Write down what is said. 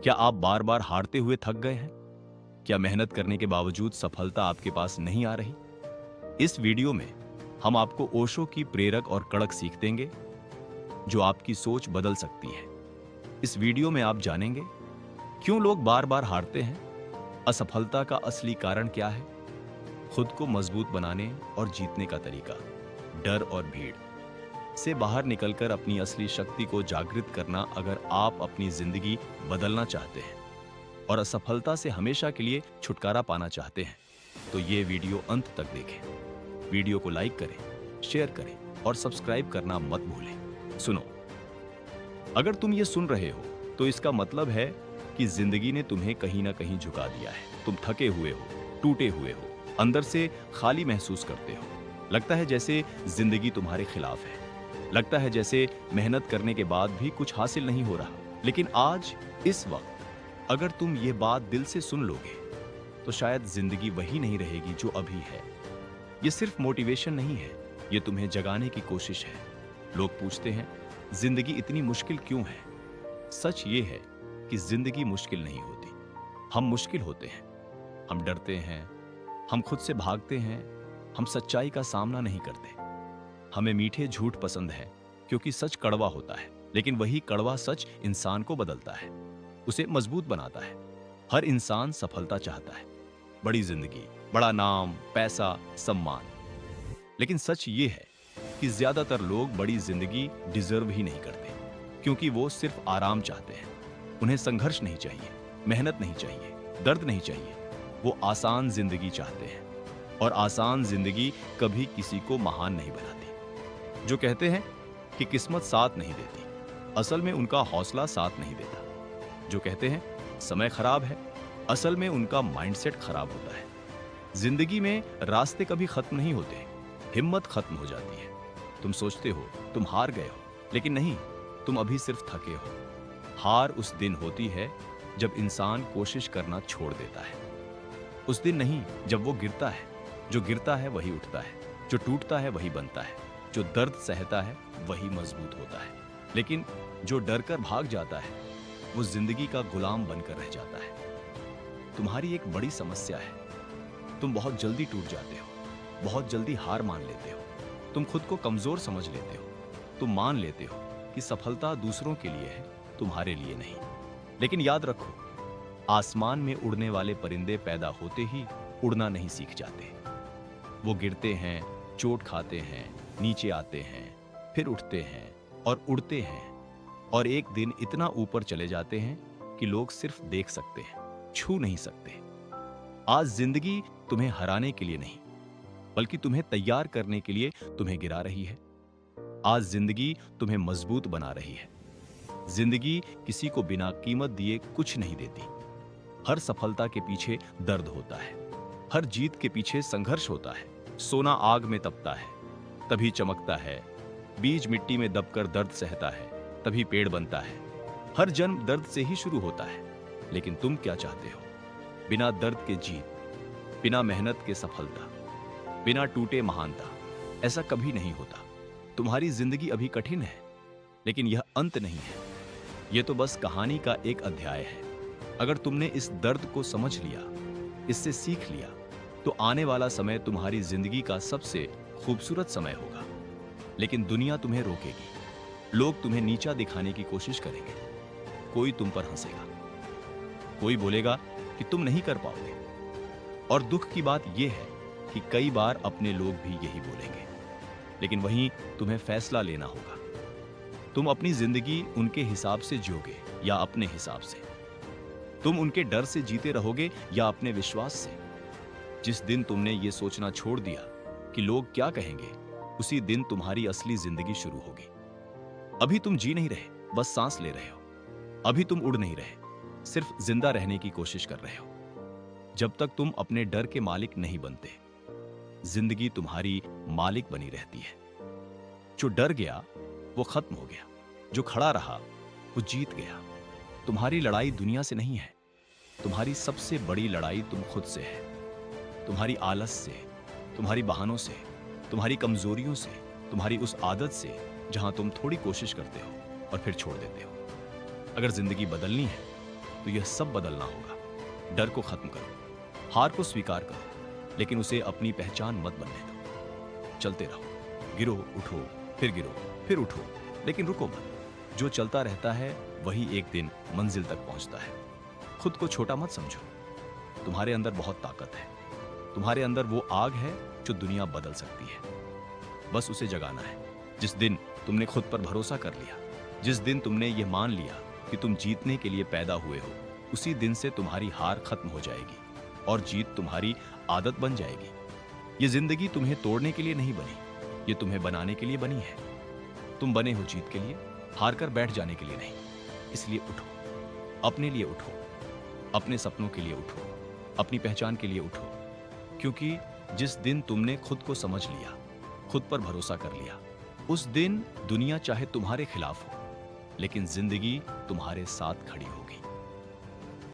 क्या आप बार बार हारते हुए थक गए हैं? क्या मेहनत करने के बावजूद सफलता आपके पास नहीं आ रही? इस वीडियो में हम आपको ओशो की प्रेरक और कड़क सीख देंगे जो आपकी सोच बदल सकती है। इस वीडियो में आप जानेंगे क्यों लोग बार बार हारते हैं, असफलता का असली कारण क्या है, खुद को मजबूत बनाने और जीतने का तरीका, डर और भीड़ से बाहर निकलकर अपनी असली शक्ति को जागृत करना। अगर आप अपनी जिंदगी बदलना चाहते हैं और असफलता से हमेशा के लिए छुटकारा पाना चाहते हैं तो ये वीडियो अंत तक देखें। वीडियो को लाइक करें, शेयर करें और सब्सक्राइब करना मत भूलें। सुनो, अगर तुम ये सुन रहे हो तो इसका मतलब है कि जिंदगी ने तुम्हें कहीं ना कहीं झुका दिया है। तुम थके हुए हो, टूटे हुए हो, अंदर से खाली महसूस करते हो। लगता है जैसे जिंदगी तुम्हारे खिलाफ है। लगता है जैसे मेहनत करने के बाद भी कुछ हासिल नहीं हो रहा। लेकिन आज इस वक्त अगर तुम ये बात दिल से सुन लोगे तो शायद जिंदगी वही नहीं रहेगी जो अभी है। ये सिर्फ मोटिवेशन नहीं है, ये तुम्हें जगाने की कोशिश है। लोग पूछते हैं जिंदगी इतनी मुश्किल क्यों है? सच ये है कि जिंदगी मुश्किल नहीं होती, हम मुश्किल होते हैं। हम डरते हैं, हम खुद से भागते हैं, हम सच्चाई का सामना नहीं करते। हमें मीठे झूठ पसंद है क्योंकि सच कड़वा होता है, लेकिन वही कड़वा सच इंसान को बदलता है, उसे मजबूत बनाता है। हर इंसान सफलता चाहता है, बड़ी जिंदगी, बड़ा नाम, पैसा, सम्मान। लेकिन सच ये है कि ज्यादातर लोग बड़ी जिंदगी डिजर्व ही नहीं करते, क्योंकि वो सिर्फ आराम चाहते हैं। उन्हें संघर्ष नहीं चाहिए, मेहनत नहीं चाहिए, दर्द नहीं चाहिए। वो आसान जिंदगी चाहते हैं, और आसान जिंदगी कभी किसी को महान नहीं बनाती। जो कहते हैं कि किस्मत साथ नहीं देती, असल में उनका हौसला साथ नहीं देता। जो कहते हैं समय खराब है, असल में उनका माइंडसेट खराब होता है। जिंदगी में रास्ते कभी खत्म नहीं होते, हिम्मत खत्म हो जाती है। तुम सोचते हो तुम हार गए हो, लेकिन नहीं, तुम अभी सिर्फ थके हो। हार उस दिन होती है जब इंसान कोशिश करना छोड़ देता है। उस दिन नहीं जब वो गिरता है। जो गिरता है वही उठता है, जो टूटता है वही बनता है, जो दर्द सहता है वही मजबूत होता है। लेकिन जो डर कर भाग जाता है वो जिंदगी का गुलाम बनकर रह जाता है। तुम्हारी एक बड़ी समस्या है, तुम बहुत जल्दी टूट जाते हो, बहुत जल्दी हार मान लेते हो। तुम खुद को कमजोर समझ लेते हो। तुम मान लेते हो कि सफलता दूसरों के लिए है, तुम्हारे लिए नहीं। लेकिन याद रखो, आसमान में उड़ने वाले परिंदे पैदा होते ही उड़ना नहीं सीख जाते। वो गिरते हैं, चोट खाते हैं, नीचे आते हैं, फिर उठते हैं और उड़ते हैं, और एक दिन इतना ऊपर चले जाते हैं कि लोग सिर्फ देख सकते हैं, छू नहीं सकते। आज जिंदगी तुम्हें हराने के लिए नहीं, बल्कि तुम्हें तैयार करने के लिए तुम्हें गिरा रही है। आज जिंदगी तुम्हें मजबूत बना रही है। जिंदगी किसी को बिना कीमत दिए कुछ नहीं देती। हर सफलता के पीछे दर्द होता है, हर जीत के पीछे संघर्ष होता है। सोना आग में तपता है तभी चमकता है, बीज मिट्टी में दबकर दर्द सहता है तभी पेड़ बनता है। हर जन्म दर्द से ही शुरू होता है। लेकिन तुम क्या चाहते हो? बिना दर्द के जीत, बिना मेहनत के सफलता, बिना टूटे महानता। ऐसा कभी नहीं होता। तुम्हारी जिंदगी अभी कठिन है, लेकिन यह अंत नहीं है। यह तो बस कहानी का एक अध्याय है। अगर तुमने इस दर्द को समझ लिया, इससे सीख लिया, तो आने वाला समय तुम्हारी जिंदगी का सबसे खूबसूरत समय होगा। लेकिन दुनिया तुम्हें रोकेगी, लोग तुम्हें नीचा दिखाने की कोशिश करेंगे। कोई तुम पर हंसेगा, कोई बोलेगा कि तुम नहीं कर पाओगे। और दुख की बात यह है कि कई बार अपने लोग भी यही बोलेंगे। लेकिन वहीं तुम्हें फैसला लेना होगा। तुम अपनी जिंदगी उनके हिसाब से जियोगे या अपने हिसाब से? तुम उनके डर से जीते रहोगे या अपने विश्वास से? जिस दिन तुमने ये सोचना छोड़ दिया कि लोग क्या कहेंगे, उसी दिन तुम्हारी असली जिंदगी शुरू होगी। अभी तुम जी नहीं रहे, बस सांस ले रहे हो। अभी तुम उड़ नहीं रहे, सिर्फ जिंदा रहने की कोशिश कर रहे हो। जब तक तुम अपने डर के मालिक नहीं बनते, जिंदगी तुम्हारी मालिक बनी रहती है। जो डर गया वो खत्म हो गया, जो खड़ा रहा वो जीत गया। तुम्हारी लड़ाई दुनिया से नहीं है, तुम्हारी सबसे बड़ी लड़ाई तुम खुद से है। तुम्हारी आलस से, तुम्हारी बहानों से, तुम्हारी कमजोरियों से, तुम्हारी उस आदत से जहां तुम थोड़ी कोशिश करते हो और फिर छोड़ देते हो। अगर जिंदगी बदलनी है तो यह सब बदलना होगा। डर को खत्म करो, हार को स्वीकार करो, लेकिन उसे अपनी पहचान मत बनने दो। चलते रहो, गिरो, उठो, फिर उठो, लेकिन रुको मत। जो चलता रहता है वही एक दिन मंजिल तक पहुंचता है। खुद को छोटा मत समझो, तुम्हारे अंदर बहुत ताकत है। तुम्हारे अंदर वो आग है जो दुनिया बदल सकती है, बस उसे जगाना है। जिस दिन तुमने खुद पर भरोसा कर लिया, जिस दिन तुमने ये मान लिया कि तुम जीतने के लिए पैदा हुए हो, उसी दिन से तुम्हारी हार खत्म हो जाएगी और जीत तुम्हारी आदत बन जाएगी। ये जिंदगी तुम्हें तोड़ने के लिए नहीं बनी, ये तुम्हें बनाने के लिए बनी है। तुम बने हो जीत के लिए, हार कर बैठ जाने के लिए नहीं। इसलिए उठो, अपने लिए उठो, अपने सपनों के लिए उठो, अपनी पहचान के लिए उठो। क्योंकि जिस दिन तुमने खुद को समझ लिया, खुद पर भरोसा कर लिया, उस दिन दुनिया चाहे तुम्हारे खिलाफ हो, लेकिन जिंदगी तुम्हारे साथ खड़ी हो।